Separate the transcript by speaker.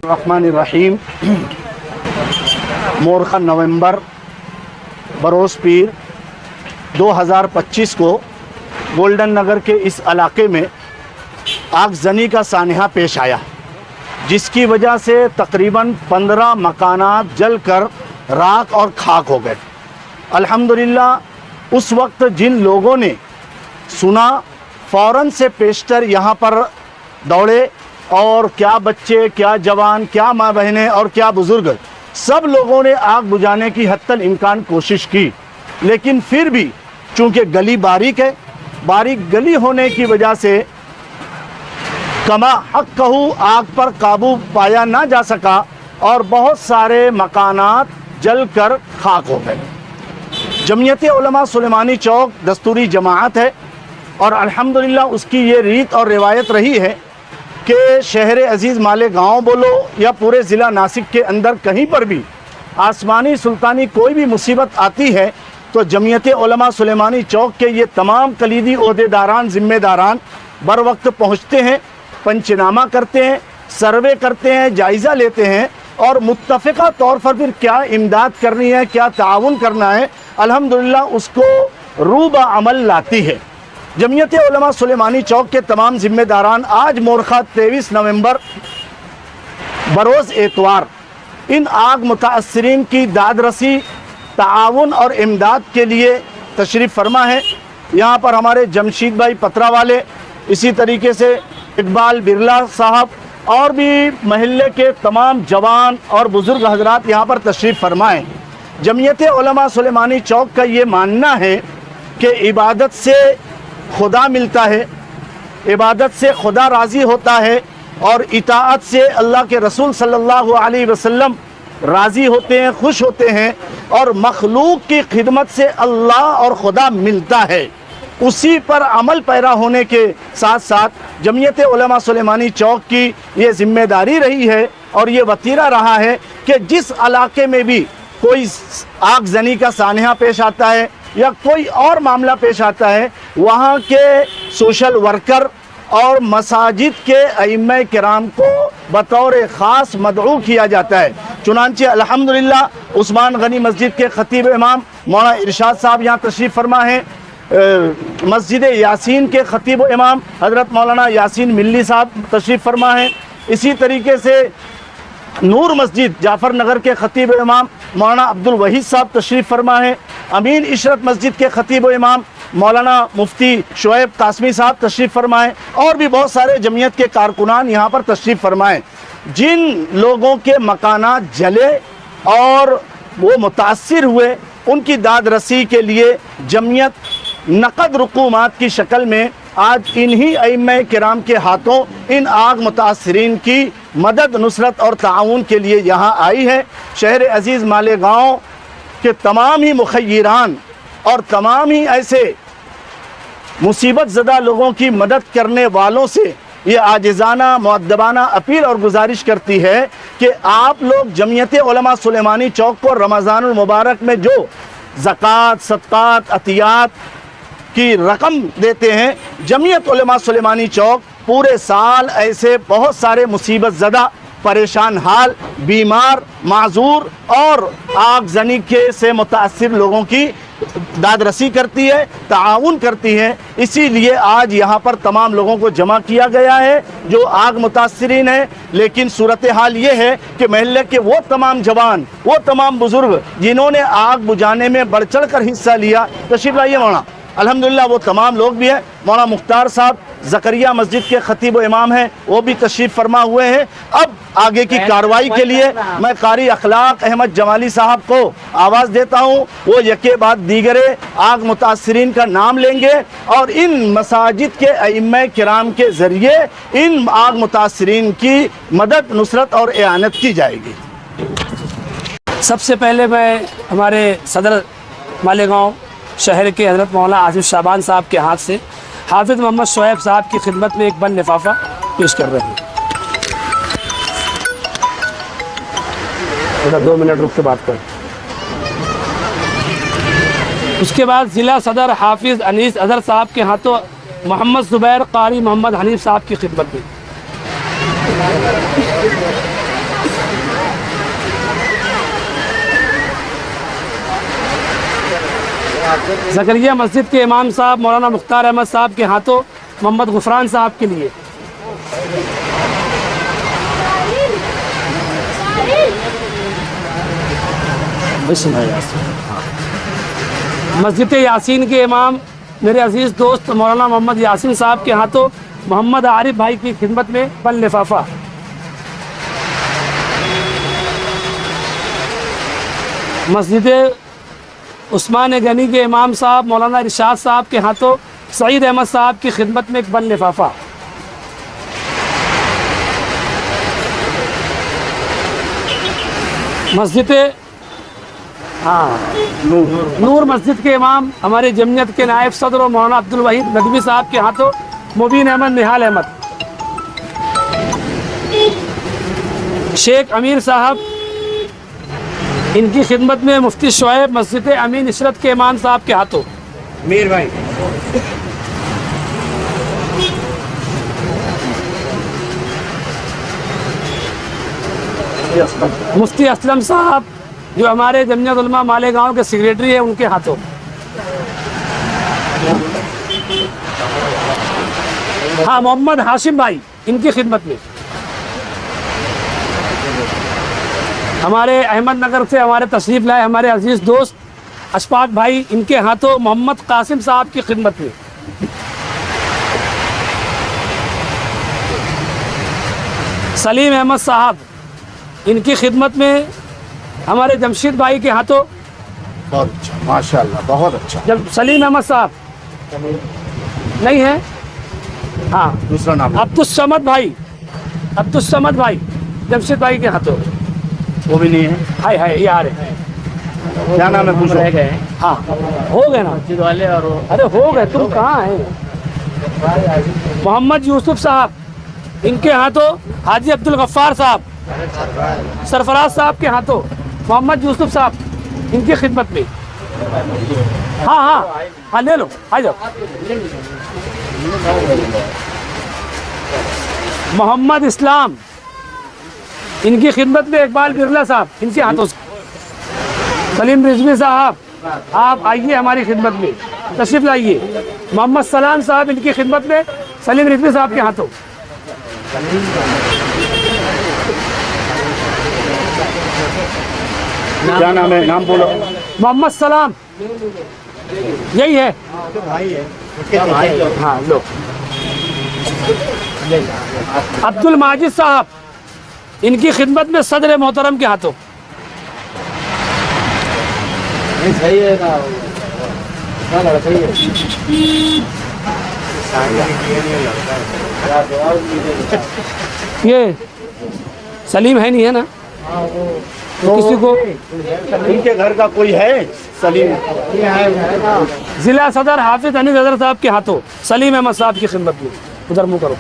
Speaker 1: الرحمن الرحیم مورخہ نومبر بروز پیر 2025 کو گولڈن نگر کے اس علاقے میں آگ زنی کا سانحہ پیش آیا، جس کی وجہ سے تقریباً 15 مکانات جل کر راکھ اور خاک ہو گئے۔ الحمدللہ اس وقت جن لوگوں نے سنا فوراً سے پیشتر یہاں پر دوڑے، اور کیا بچے، کیا جوان، کیا ماں بہنیں اور کیا بزرگ، سب لوگوں نے آگ بجھانے کی حتی الامکان کوشش کی، لیکن پھر بھی چونکہ گلی باریک ہے، باریک گلی ہونے کی وجہ سے کما حق کہو آگ پر قابو پایا نہ جا سکا اور بہت سارے مکانات جل کر خاک ہو گئے۔ جمعیت علماء سلیمانی چوک دستوری جماعت ہے، اور الحمدللہ اس کی یہ ریت اور روایت رہی ہے کہ شہر عزیز مالیگاؤں بولو یا پورے ضلع ناسک کے اندر کہیں پر بھی آسمانی سلطانی کوئی بھی مصیبت آتی ہے تو جمعیت علماء سلیمانی چوک کے یہ تمام کلیدی عہدیداران، ذمہ داران بر وقت پہنچتے ہیں، پنچنامہ کرتے ہیں، سروے کرتے ہیں، جائزہ لیتے ہیں، اور متفقہ طور پر پھر کیا امداد کرنی ہے، کیا تعاون کرنا ہے، الحمدللہ اس کو روبہ عمل لاتی ہے۔ جمعیت علماء سلیمانی چوک کے تمام ذمہ داران آج مورخہ 23 نومبر بروز اتوار ان آگ متاثرین کی داد رسی، تعاون اور امداد کے لیے تشریف فرما ہے۔ یہاں پر ہمارے جمشید بھائی پترا والے، اسی طریقے سے اقبال برلا صاحب اور بھی محلے کے تمام جوان اور بزرگ حضرات یہاں پر تشریف فرمائیں۔ جمعیت علماء سلیمانی چوک کا یہ ماننا ہے کہ عبادت سے خدا ملتا ہے، عبادت سے خدا راضی ہوتا ہے، اور اطاعت سے اللہ کے رسول صلی اللہ علیہ وسلم راضی ہوتے ہیں، خوش ہوتے ہیں، اور مخلوق کی خدمت سے اللہ اور خدا ملتا ہے۔ اسی پر عمل پیرا ہونے کے ساتھ ساتھ جمعیت علماء سلیمانی چوک کی یہ ذمہ داری رہی ہے اور یہ وتیرہ رہا ہے کہ جس علاقے میں بھی کوئی آگ زنی کا سانحہ پیش آتا ہے یا کوئی اور معاملہ پیش آتا ہے، وہاں کے سوشل ورکر اور مساجد کے ائمہ کرام کو بطور خاص مدعو کیا جاتا ہے۔ چنانچہ الحمدللہ عثمان غنی مسجد کے خطیب امام مولانا ارشاد صاحب یہاں تشریف فرما ہیں، مسجد یاسین کے خطیب و امام حضرت مولانا یاسین ملی صاحب تشریف فرما ہیں، اسی طریقے سے نور مسجد جعفر نگر کے خطیب و امام مولانا عبدالوحید صاحب تشریف فرما ہیں، امین عشرت مسجد کے خطیب و امام مولانا مفتی شعیب قاسمی صاحب تشریف فرمائیں، اور بھی بہت سارے جمعیت کے کارکنان یہاں پر تشریف فرمائیں۔ جن لوگوں کے مکانات جلے اور وہ متاثر ہوئے، ان کی داد رسی کے لیے جمعیت نقد رقومات کی شکل میں آج انہی ائمہ کرام کے ہاتھوں ان آگ متاثرین کی مدد، نصرت اور تعاون کے لیے یہاں آئی ہے۔ شہر عزیز مالیگاؤں کہ تمام ہی مخیران اور تمام ہی ایسے مصیبت زدہ لوگوں کی مدد کرنے والوں سے یہ عاجزانہ مؤدبانہ اپیل اور گزارش کرتی ہے کہ آپ لوگ جمعیت علماء سلیمانی چوک کو رمضان المبارک میں جو زکوٰۃ، صدقات، عطیات کی رقم دیتے ہیں، جمعیت علماء سلیمانی چوک پورے سال ایسے بہت سارے مصیبت زدہ، پریشان حال، بیمار، معذور اور آگ زنی کے سے متاثر لوگوں کی داد رسی کرتی ہے، تعاون کرتی ہے۔ اسی لیے آج یہاں پر تمام لوگوں کو جمع کیا گیا ہے جو آگ متاثرین ہیں، لیکن صورتحال یہ ہے کہ محلے کے وہ تمام جوان، وہ تمام بزرگ جنہوں نے آگ بجھانے میں بڑھ چڑھ کر حصہ لیا، تشریف لائیے مولانا، الحمدللہ وہ تمام لوگ بھی ہیں۔ مولانا مختار صاحب زکریہ مسجد کے خطیب و امام ہیں، وہ بھی تشریف فرما ہوئے ہیں۔ اب آگے کی کارروائی کے لیے میں قاری اخلاق احمد جمالی صاحب کو آواز دیتا ہوں، وہ یکے بعد دیگرے آگ متاثرین کا نام لیں گے اور ان مساجد کے ائمہ کرام کے ذریعے ان آگ متاثرین کی مدد، نصرت اور اعانت کی جائے گی۔
Speaker 2: سب سے پہلے میں ہمارے صدر مالیگاؤں شہر کے حضرت مولانا آصف شعبان صاحب کے ہاتھ سے حافظ محمد شعیب صاحب کی خدمت میں ایک بند لفافہ پیش کر رہے ہیں۔ 2 منٹ رک کے بات کریں۔ اس کے بعد ضلع صدر حافظ انیس اظہر صاحب کے ہاتھوں محمد زبیر قاری محمد حنیف صاحب کی خدمت میں زکریا مسجد کے امام صاحب مولانا مختار احمد صاحب کے ہاتھوں محمد غفران صاحب کے لیے. مسجد یاسین کے امام میرے عزیز دوست مولانا محمد یاسین صاحب کے ہاتھوں محمد عارف بھائی کی خدمت میں بل لفافہ. مسجد عثمان غنی کے امام صاحب مولانا ارشاد صاحب کے ہاتھوں سعید احمد صاحب کی خدمت میں ایک بل لفافہ. مسجد نور مسجد کے امام ہمارے جمعیت کے نائب صدر و مولانا عبد الوحید ندوی صاحب کے ہاتھوں مبین احمد نہال احمد. شیخ امیر صاحب ان کی خدمت میں مفتی شعیب مسجد امین عشرت کے امام صاحب کے ہاتھوں.
Speaker 1: میر بھائی
Speaker 2: مفتی اسلم صاحب جو ہمارے جمعیت علماء مالیگاؤں کے سیکریٹری ہیں ان کے ہاتھوں. ہاں محمد ہاشم بھائی ان کی خدمت میں. ہمارے احمد نگر سے ہمارے تشریف لائے ہمارے عزیز دوست اشفاق بھائی ان کے ہاتھوں محمد قاسم صاحب کی خدمت میں. سلیم احمد صاحب ان کی خدمت میں ہمارے جمشید بھائی کے ہاتھوں.
Speaker 1: بہت اچھا ماشاء اللہ بہت اچھا.
Speaker 2: جب سلیم احمد صاحب نہیں ہے ہاں
Speaker 1: دوسرا نام
Speaker 2: عبدالصمد بھائی جمشید بھائی کے ہاتھوں.
Speaker 1: وہ بھی نہیں ہے.
Speaker 2: ہائے ہائے یہ آ رہے
Speaker 1: کیا نام ہے پوچھو.
Speaker 2: ہاں ہو گئے نا. ارے ہو گئے تم کہاں ہیں. محمد یوسف صاحب ان کے ہاتھوں حاجی عبد الغفار صاحب. سرفراز صاحب کے ہاتھوں محمد یوسف صاحب ان کی خدمت میں. ہاں لے لو آ جاؤ. محمد اسلام ان کی خدمت میں اقبال برلا صاحب ان کے ہاتھوں سے. سلیم رضوی صاحب آپ آئیے ہماری خدمت میں تشریف لائیے. محمد سلام صاحب ان کی خدمت میں سلیم رضوی صاحب کے ہاتھوں.
Speaker 1: کیا نام ہے نام بولو.
Speaker 2: محمد سلام یہی ہے. ہاں لو. عبد الماجد صاحب ان کی خدمت میں صدر محترم کے ہاتھوں. یہ سلیم ہے نہیں ہے نا تو کسی کو.
Speaker 1: ان کے گھر کا کوئی ہے سلیم.
Speaker 2: ضلع صدر حافظ انیس حضرت صاحب کے ہاتھوں سلیم احمد صاحب کی خدمت میں. ادھر منہ کرو.